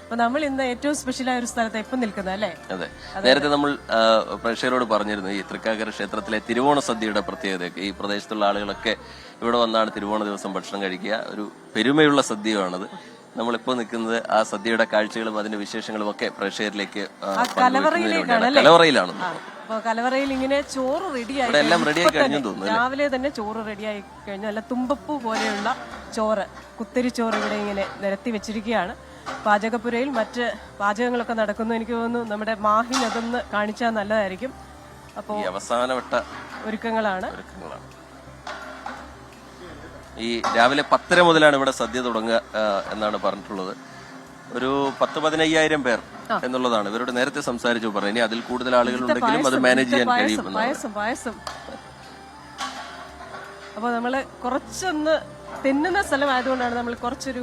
അപ്പൊ നമ്മൾ ഇന്ന് ഏറ്റവും സ്പെഷ്യലായ ഒരു സ്ഥലത്ത് എപ്പം നിൽക്കുന്നത് അല്ലേ? അതെ, നേരത്തെ നമ്മൾ പ്രേക്ഷകരോട് പറഞ്ഞിരുന്നു ഈ തൃക്കാക്കര ക്ഷേത്രത്തിലെ തിരുവോണ സദ്യയുടെ പ്രത്യേകതയൊക്കെ. ഈ പ്രദേശത്തുള്ള ആളുകളൊക്കെ ഇവിടെ വന്നാണ് തിരുവോണ ദിവസം ഭക്ഷണം കഴിക്കുക. ഒരു പെരുമയുള്ള സദ്യയാണത്. നമ്മളിപ്പോ നിൽക്കുന്നത് ആ സദ്യയുടെ കാഴ്ചകളും അതിന്റെ വിശേഷങ്ങളും ഒക്കെ പ്രേക്ഷകരിലേക്ക് കലവറയിലാണ്. അപ്പൊ കലവറയിൽ ഇങ്ങനെ ചോറ് റെഡിയായി, എല്ലാം റെഡിയായി കഴിഞ്ഞു തോന്നുന്നു. രാവിലെ തന്നെ ചോറ് റെഡിയായി കഴിഞ്ഞു. നല്ല തുമ്പപ്പൂ പോലെയുള്ള ചോറ്, കുത്തരി ചോറ് ഇവിടെ ഇങ്ങനെ നിരത്തി വെച്ചിരിക്കുകയാണ്. പാചകപ്പുരയിൽ മറ്റ് പാചകങ്ങളൊക്കെ നടക്കുന്നു. എനിക്ക് തോന്നുന്നു നമ്മുടെ മാഹിൻ അതൊന്ന് കാണിച്ചാൽ നല്ലതായിരിക്കും. അപ്പോ അവസാനവട്ട ഒരുക്കങ്ങളാണ്. ഈ രാവിലെ 10:30 മുതലാണ് ഇവിടെ സദ്യ തുടങ്ങുക എന്നാണ് പറഞ്ഞിട്ടുള്ളത്. ഒരു 10-15,000 പേർ എന്നുള്ളതാണ് ഇവരോട് നേരത്തെ സംസാരിച്ചു പറഞ്ഞു. ഇനി അതിൽ കൂടുതൽ ആളുകൾ ഉണ്ടെങ്കിലും അത് മാനേജ് ചെയ്യാൻ കഴിയും. പായസം അപ്പൊ നമ്മള് കുറച്ചൊന്ന് തിന്നുന്ന സ്ഥലമായതുകൊണ്ടാണ് നമ്മൾ കുറച്ചൊരു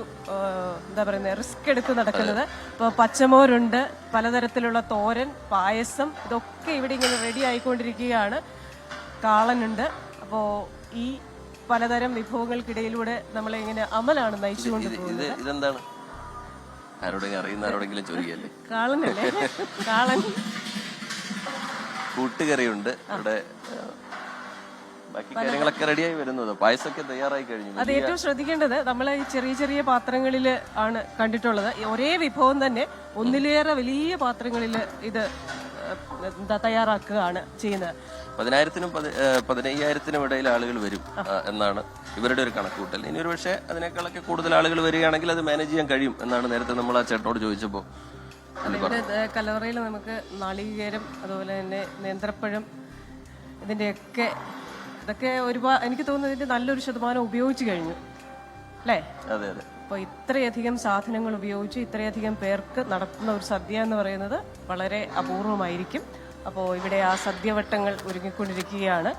എന്താ പറയുന്നത് റിസ്ക് എടുത്ത് നടക്കുന്നത്. ഇപ്പൊ പച്ചമോരുണ്ട്, പലതരത്തിലുള്ള തോരൻ, പായസം, ഇതൊക്കെ ഇവിടെ ഇങ്ങനെ റെഡി ആയിക്കൊണ്ടിരിക്കുകയാണ്. കാളനുണ്ട്. അപ്പോ ഈ പലതരം വിഭവങ്ങൾക്കിടയിലൂടെ നമ്മളെ ഇങ്ങനെ അമലാണ് നയിച്ചുകൊണ്ട് പോകുന്നത്. ഇതെന്താണ്? അറിയുന്ന ആരോടെങ്കിലും ചോദിക്കല്ലേ? കാളനല്ലേ? കാളൻ. കൂട്ടുകറിയുണ്ട് ഇവിടെ. ബാക്കി കാര്യങ്ങളൊക്കെ റെഡിയായി വരുന്നത്. പായസമൊക്കെ തയ്യാറായി കഴിഞ്ഞു. അത് ഏറ്റവും ശ്രദ്ധിക്കേണ്ടത് നമ്മൾ ഈ ചെറിയ ചെറിയ പാത്രങ്ങളിൽ ആണ് കണ്ടിട്ടുള്ളത്. ഒരേ വിഭവം തന്നെ ഒന്നിലേറെ വലിയ പാത്രങ്ങളിൽ ഇത് തയ്യാറാക്കുകയാണ് ചെയ്യുന്നത്. 10,000-നും 15,000-നും ഇടയിൽ ആളുകൾ വരും എന്നാണ് ഇവരുടെ ഒരു കണക്കുകൂട്ടൽ. ഇനി ഒരു പക്ഷേ അതിനേക്കാളൊക്കെ കൂടുതൽ ആളുകൾ വരികയാണെങ്കിൽ അത് മാനേജ് ചെയ്യാൻ കഴിയും എന്നാണ് നേരത്തെ നമ്മൾ ആ ചേട്ടനോട് ചോദിച്ചപ്പോൾ. കലവറയിൽ നമുക്ക് നാളികേരം, അതുപോലെ തന്നെ നേന്ത്രപ്പഴം, ഇതൊക്കെ ഒരുപാട് എനിക്ക് തോന്നുന്നു ഇതിന്റെ നല്ലൊരു ശതമാനം ഉപയോഗിച്ചു കഴിഞ്ഞു അല്ലേ? അതെ അതെ. അപ്പോൾ ഇത്രയധികം സാധനങ്ങൾ ഉപയോഗിച്ച് ഇത്രയധികം പേർക്ക് നടത്തുന്ന ഒരു സദ്യ എന്ന് പറയുന്നത് വളരെ അപൂർവമായിരിക്കും. അപ്പോൾ ഇവിടെ ആ സദ്യവട്ടങ്ങൾ ഒരുങ്ങിക്കൊണ്ടിരിക്കുകയാണ്.